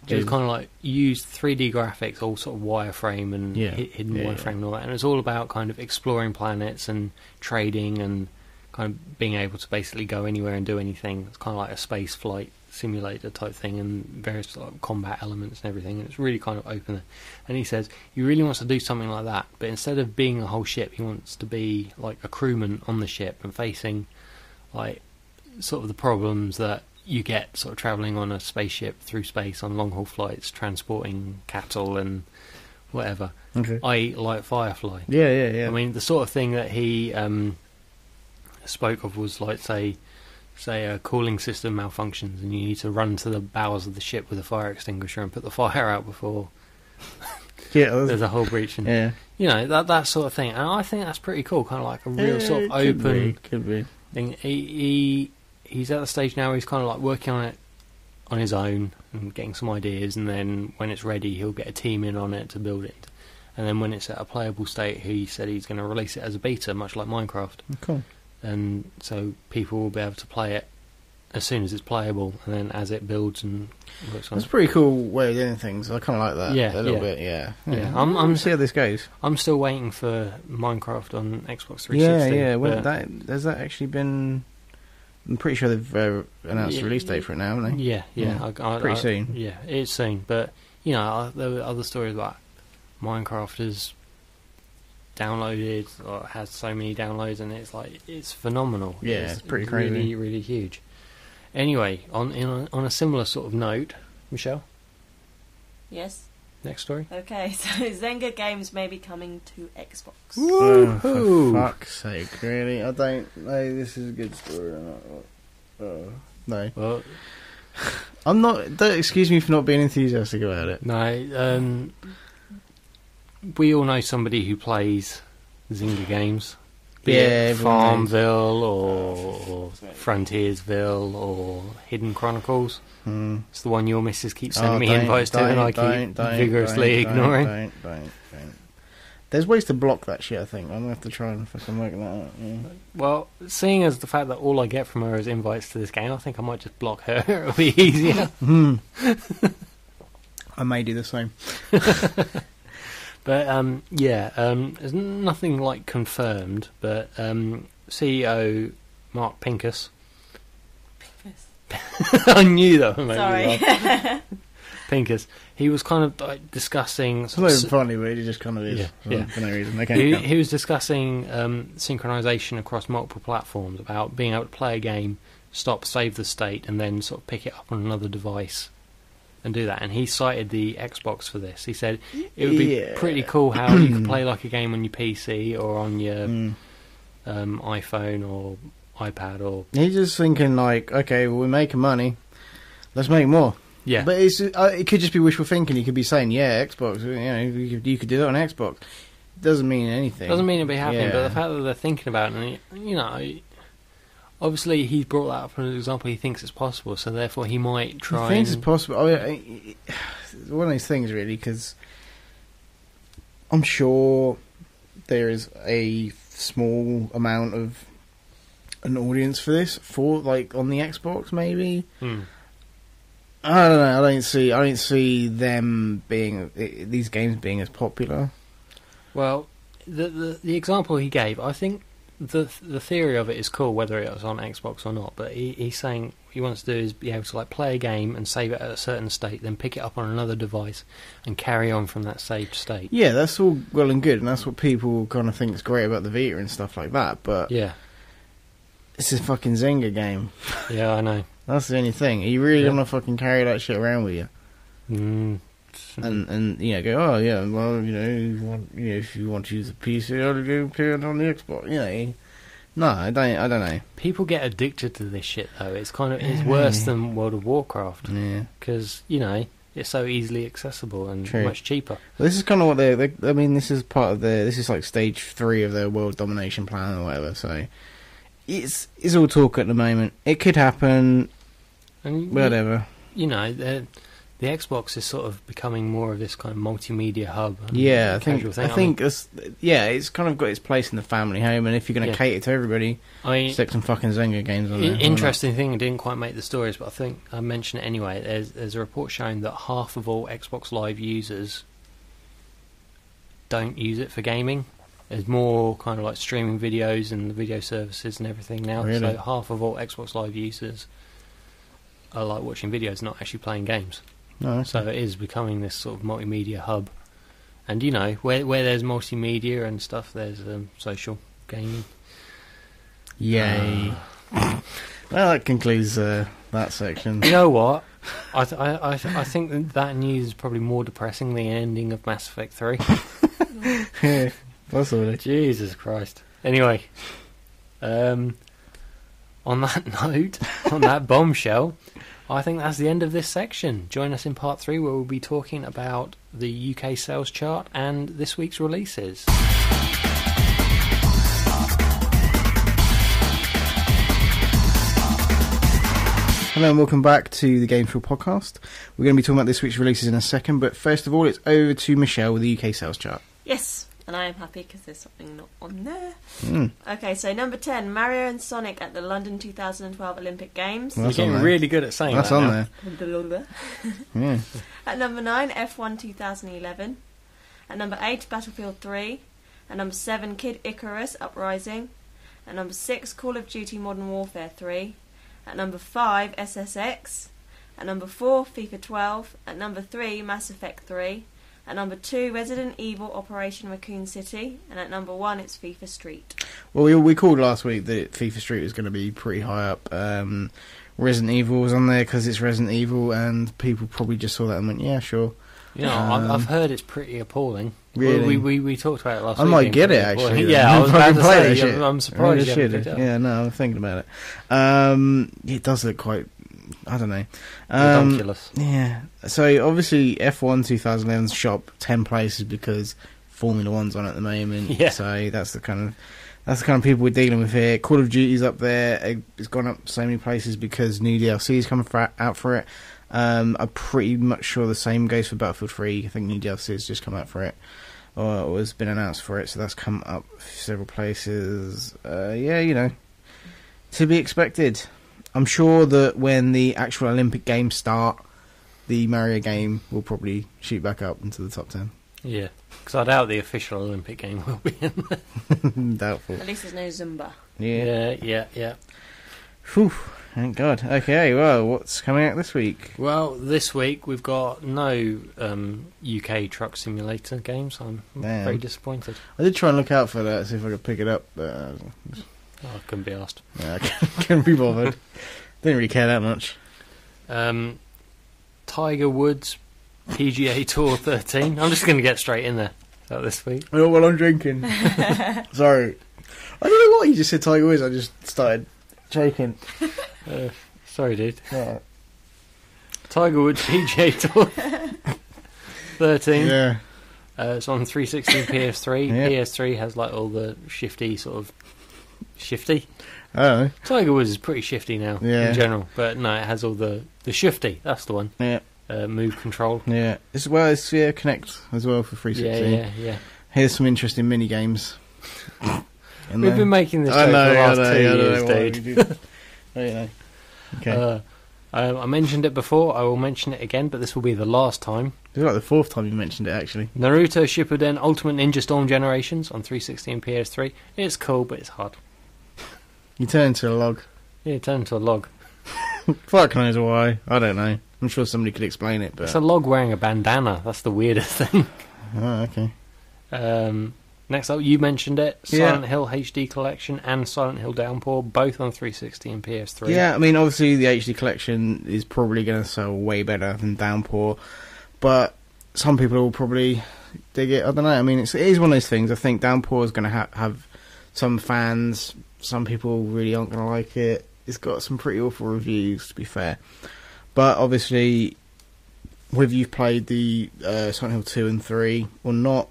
It was kind of like used 3D graphics, all sort of wireframe and hidden wireframe and all that. And it's all about kind of exploring planets and trading and kind of being able to basically go anywhere and do anything. It's kind of like a space flight simulator type thing and various sort of combat elements and everything. And it's really kind of open. And he says he really wants to do something like that, but instead of being a whole ship, he wants to be like a crewman on the ship and facing like sort of the problems that you get sort of travelling on a spaceship through space on long haul flights, transporting cattle and whatever. Okay. I like Firefly. Yeah. I mean, the sort of thing that he spoke of was like, say a cooling system malfunctions and you need to run to the bows of the ship with a fire extinguisher and put the fire out before there's a whole breach. And, yeah. you know, that sort of thing. And I think that's pretty cool, kind of like a real sort of open Could be. thing. He's at the stage now where he's kind of like working on it on his own and getting some ideas, and then when it's ready he'll get a team in on it to build it, and then when it's at a playable state he said he's going to release it as a beta, much like Minecraft, Cool. and so people will be able to play it as soon as it's playable, and then as it builds and works on That's a it. pretty cool way of doing things. I kind of like that. Yeah, a little yeah. bit. Yeah. Yeah, I'm see how this goes. I'm still waiting for Minecraft on Xbox 360. Yeah. but- Has that actually been? I'm pretty sure they've announced a release date for it now, haven't they? Yeah. Pretty soon. Yeah, it's soon. But you know, there were other stories about Minecraft has downloaded or has so many downloads, and it's phenomenal. Yeah, it's pretty crazy. Really, really huge. Anyway, on a similar sort of note, Michelle, Yes. next story. Okay, so Zynga games may be coming to Xbox. Oh, Woohoo! for fuck's sake, really? I don't know this is a good story or not. No. Well, I'm not... Don't excuse me for not being enthusiastic about it. no. We all know somebody who plays Zynga games. Be Yeah, it everyone knows. Farmville or Frontiersville or Hidden Chronicles. It's the one your missus keeps sending me invites to, and I keep vigorously ignoring. Don't. There's ways to block that shit, I think. I'm going to have to try and fucking work that out. Yeah. Well, seeing as the fact that all I get from her is invites to this game, I think I might just block her. It'll be easier. I may do the same. But, there's nothing, like, confirmed, but CEO Mark Pincus... I knew that would make me laugh. Pincus. He was kind of like discussing... It's not even funny, but it just kind of is. For no reason. He was discussing synchronization across multiple platforms, about being able to play a game, stop, save the state, and then sort of pick it up on another device and do that. And he cited the Xbox for this. He said it would be pretty cool how you could play like a game on your PC or on your iPhone or iPad or... He's just thinking like, okay, well, we're making money, let's make more. Yeah, but it could just be wishful thinking. You could be saying, yeah, Xbox, you could do that on Xbox. Doesn't mean anything. Doesn't mean it'll be happening, but the fact that they're thinking about it, and obviously he's brought that up as an example. He thinks it's possible, so therefore he might try. He thinks it's possible. It's one of those things, really, because I'm sure there is a small amount of an audience for this, for like on the Xbox, maybe. I don't know. I don't see them being these games being as popular. Well, the example he gave, I think the theory of it is cool, whether it was on Xbox or not. But he's saying what he wants to do is be able to like play a game and save it at a certain state, then pick it up on another device and carry on from that saved state. Yeah, that's all well and good, and that's what people kind of think is great about the Vita and stuff like that. But yeah, it's a fucking Zynga game. Yeah, I know. That's the only thing. Are you really gonna fucking carry that shit around with you? And go, oh yeah, well, if you want to use a PC, I'll go play it on the Xbox. No, I don't know. People get addicted to this shit though. It's it's worse than World of Warcraft. Yeah, because it's so easily accessible and much cheaper. Well, this is kind of what this is part of this is like stage 3 of their world domination plan or whatever. So it's all talk at the moment. It could happen. And whatever. The Xbox is sort of becoming more of this kind of multimedia hub. Yeah, I think it's kind of got its place in the family home, and if you're going to cater to everybody, stick some fucking Zynga games on there. Interesting thing, it didn't quite make the stories, but I think I mentioned it anyway. There's a report showing that half of all Xbox Live users don't use it for gaming. There's more kind of like streaming videos and the video services and everything now. Really? So half of all Xbox Live users are like watching videos, not actually playing games. Oh, so it is becoming this sort of multimedia hub. And where there's multimedia and stuff, there's social gaming. Yay! Well, that concludes that section. You know what? I think that news is probably more depressing than the ending of Mass Effect 3. Yeah, possibly. Jesus Christ. Anyway, on that note, on that bombshell, I think that's the end of this section. Join us in part 3 where we'll be talking about the UK sales chart and this week's releases. Hello and welcome back to the Games4all podcast. We're going to be talking about this week's releases in a second, but first of all it's over to Michelle with the UK sales chart. Yes, and I am happy because there's something not on there. Okay, so number 10, Mario and Sonic at the London 2012 Olympic Games. Well, you're getting really good at saying that's that on now. There. Yeah. At number 9, F1 2011. At number 8, Battlefield 3. At number 7, Kid Icarus Uprising. At number 6, Call of Duty Modern Warfare 3. At number 5, SSX. At number 4, FIFA 12. At number 3, Mass Effect 3. At number 2, Resident Evil Operation Raccoon City. And at number 1, it's FIFA Street. Well, we called last week that FIFA Street was going to be pretty high up. Resident Evil was on there because it's Resident Evil, and people probably just saw that and went, yeah, sure. I've heard it's pretty appalling. Really? We talked about it last week. I might get it, actually. Yeah, I was about to say, I'm surprised you haven't picked it up. Yeah, no, I'm thinking about it. It does look quite... I don't know. Ridiculous. Yeah. So, obviously, F1 2011's shop 10 places because Formula 1's on at the moment. Yeah. So, that's the kind of people we're dealing with here. Call of Duty's up there. It's gone up so many places because new DLC is coming out for it. I'm pretty much sure the same goes for Battlefield 3. I think new DLC has just come out for it. or has been announced for it, so that's come up several places. To be expected. I'm sure that when the actual Olympic Games start, the Mario game will probably shoot back up into the top 10. Yeah, because I doubt the official Olympic game will be in there. Doubtful. At least there's no Zumba. Yeah. Whew, thank God. Okay, well, what's coming out this week? Well, this week we've got no UK truck simulator games. I'm very disappointed. I did try and look out for that, see if I could pick it up, but I couldn't be asked. I couldn't be bothered. Didn't really care that much. Tiger Woods PGA Tour 13. I'm just going to get straight in there this week. Oh, well, I'm drinking. Sorry. I don't know what you just said, Tiger Woods. I just started shaking. Sorry, dude. Yeah. Tiger Woods PGA Tour 13. Yeah. It's on 360 and PS3. Yeah. PS3 has like all the shifty. I don't know. Tiger Woods is pretty shifty now in general, but no, it has all the shifty. That's the one. Yeah. Move control. Yeah. It's Connect as well for 360. Yeah. Here's some interesting mini games. We've been making this joke for the last 2 years, dude. Okay. I mentioned it before. I will mention it again, but this will be the last time. It's like the fourth time you mentioned it, actually. Naruto Shippuden Ultimate Ninja Storm Generations on 360 and PS3. It's cool, but it's hard. You turn into a log. Yeah, you turn into a log. Fuck knows why. I don't know. I'm sure somebody could explain it, but... It's a log wearing a bandana. That's the weirdest thing. Oh, okay. Next up, you mentioned it. Silent Hill HD Collection and Silent Hill Downpour, both on 360 and PS3. Yeah, I mean, obviously the HD Collection is probably going to sell way better than Downpour, but some people will probably dig it. I don't know. I mean, it is one of those things. I think Downpour is going to have some fans. Some people really aren't going to like it. It's got some pretty awful reviews, to be fair. But obviously, whether you've played the Silent Hill 2 and 3 or not,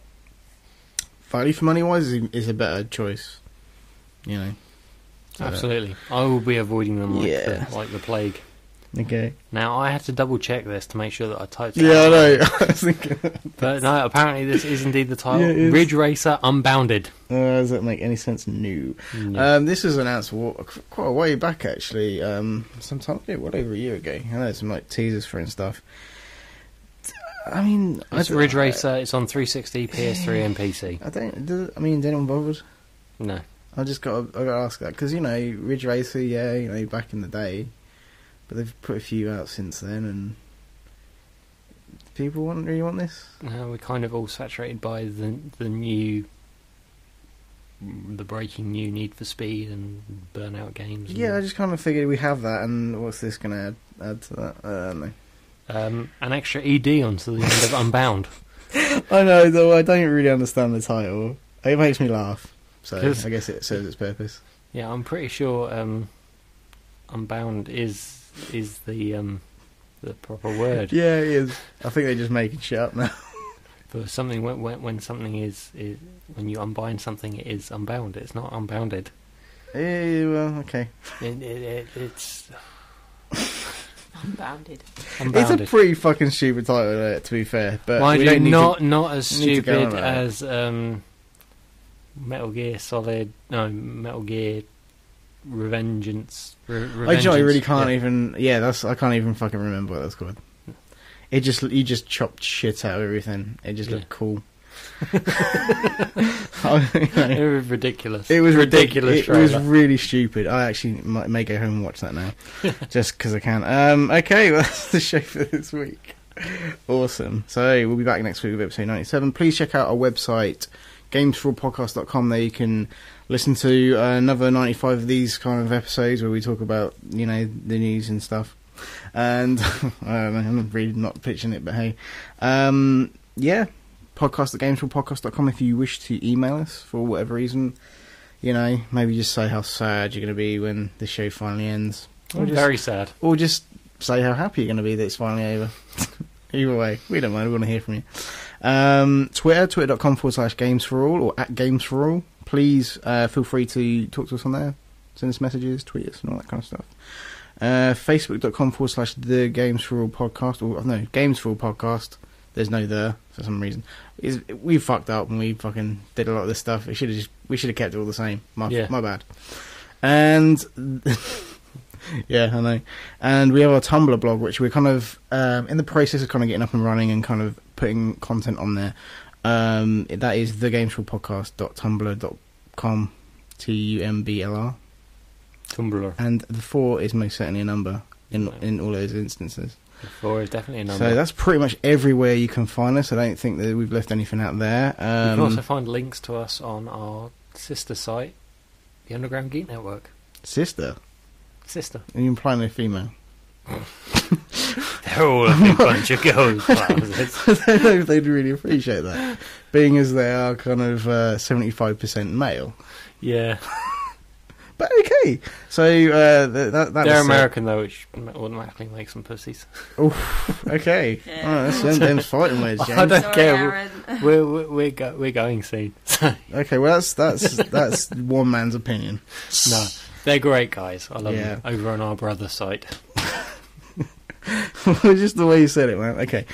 value for money wise is a better choice. You know. Absolutely. I will be avoiding them like the plague. Okay. Now, I had to double check this to make sure that I typed it out. Yeah, I know. I was thinking. But no, apparently this is indeed the title. Yeah, it is. Ridge Racer Unbounded. Does that make any sense? No. This was announced quite a way back, actually. Sometime, well over a year ago. I know some like teasers for it and stuff. I mean, it's Ridge Racer. It's on 360, PS3, and PC. Is anyone bothered? No. I got to ask that because Ridge Racer, back in the day, but they've put a few out since then, and people really want this. No, we're kind of all saturated by the breaking new Need for Speed and Burnout games. Yeah, I just kind of figured we have that, and what's this going to add to that? I don't know. An extra ED onto the end of Unbound. I know, though I don't really understand the title. It makes me laugh, so I guess it serves its purpose. Yeah, I'm pretty sure Unbound is the proper word. Yeah, it is. I think they're just making shit up now. For something when something is when you unbind something, it is unbound. It's not unbounded. Yeah, well, okay. It's Unbounded. It's a pretty fucking stupid title, to be fair. But mind we you, don't need not as need to go on stupid about as Metal Gear Solid. No, Metal Gear Revengeance. I really can't even. Yeah, I can't even fucking remember what that's called. You just chopped shit out of everything. It just looked cool. It was ridiculous. It was ridiculous. It was trailer. really stupid. I actually may go home and watch that now, just because I can. Okay, well, that's the show for this week. Awesome. So we'll be back next week with episode 97. Please check out our website, Games4all.podcast.com. There you can listen to another 95 of these kind of episodes where we talk about the news and stuff. And I'm really not pitching it, but hey, podcast at Games4all.podcast.com if you wish to email us for whatever reason. Maybe just say how sad you're going to be when the show finally ends. Very sad. Or just say how happy you're going to be that it's finally over. Either way, we don't mind. We want to hear from you. Twitter.com/Games4all or at Games4all. Please feel free to talk to us on there. Send us messages, tweet us, and all that kind of stuff. Facebook.com/The Games4all podcast. Or no, Games4all podcast. There's no the for some reason. We fucked up and we fucking did a lot of this stuff. We should have kept it all the same. My bad. And yeah, I know. And we have our Tumblr blog, which we're kind of in the process of kind of getting up and running and kind of putting content on there. That is thegames4all.tumblr.com, TUMBLR. Tumblr. And the 4 is most certainly a number in all those instances. The 4 is definitely a number. So that's pretty much everywhere you can find us. I don't think that we've left anything out there. You can also find links to us on our sister site, the Underground Geek Network. Sister? Sister. Are you implying they're female? They're all a big bunch of girls. I don't know if they'd really appreciate that, being as they are kind of 75% male. Yeah. But okay, so they're American though, which automatically makes them pussies. Oh, okay. Yeah. Oh, that's them's fighting words, James. I don't Sorry, care. Aaron. We're going soon. So. Okay, well that's one man's opinion. No, they're great guys. I love Yeah. them. Over on our brother site. Just the way you said it, man. Okay.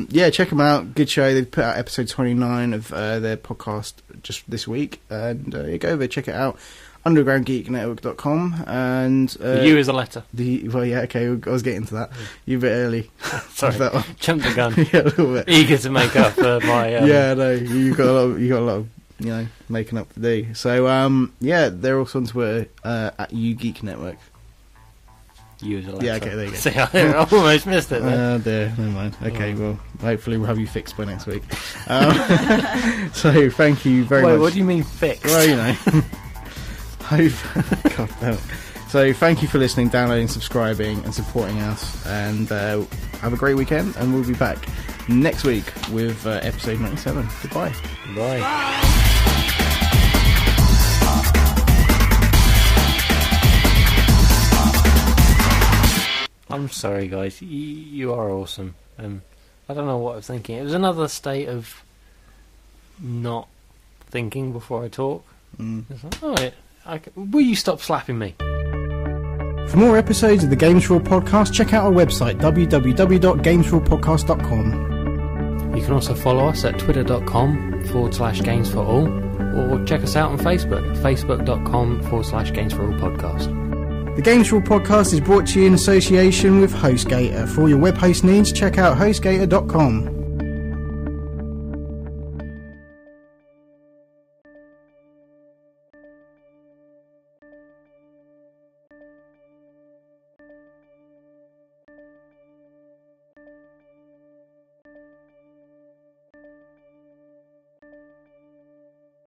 Yeah, check them out. Good show. They've put out episode 29 of their podcast just this week. And you go over, check it out. undergroundgeeknetwork.com. And You is a letter. Well, yeah, okay. I was getting to that. You're a bit early. Sorry, That one. jumped the gun. Yeah, a little bit. Eager to make up for my. Yeah, no, you got a lot of making up to do. So yeah, they're also on Twitter at UGeekNetwork. You as a letter. Yeah, okay, there you go. See, I almost missed it there. Dear, never mind. Okay, well, hopefully we'll have you fixed by next week. So thank you very much. Wait, what do you mean fixed? Well, you know. God damn it. So thank you for listening, downloading, subscribing and supporting us, and have a great weekend, and we'll be back next week with episode 97. Goodbye. Bye. I'm sorry, guys. You are awesome. I don't know what I was thinking. It was another state of not thinking before I talk. It's like, all right, will you stop slapping me? For more episodes of the Games4all podcast, check out our website, www.games4all.podcast.com. You can also follow us at twitter.com/Games4all, or check us out on Facebook, facebook.com/Games4all podcast. The Games4all podcast is brought to you in association with HostGator. For all your web host needs, check out hostgator.com.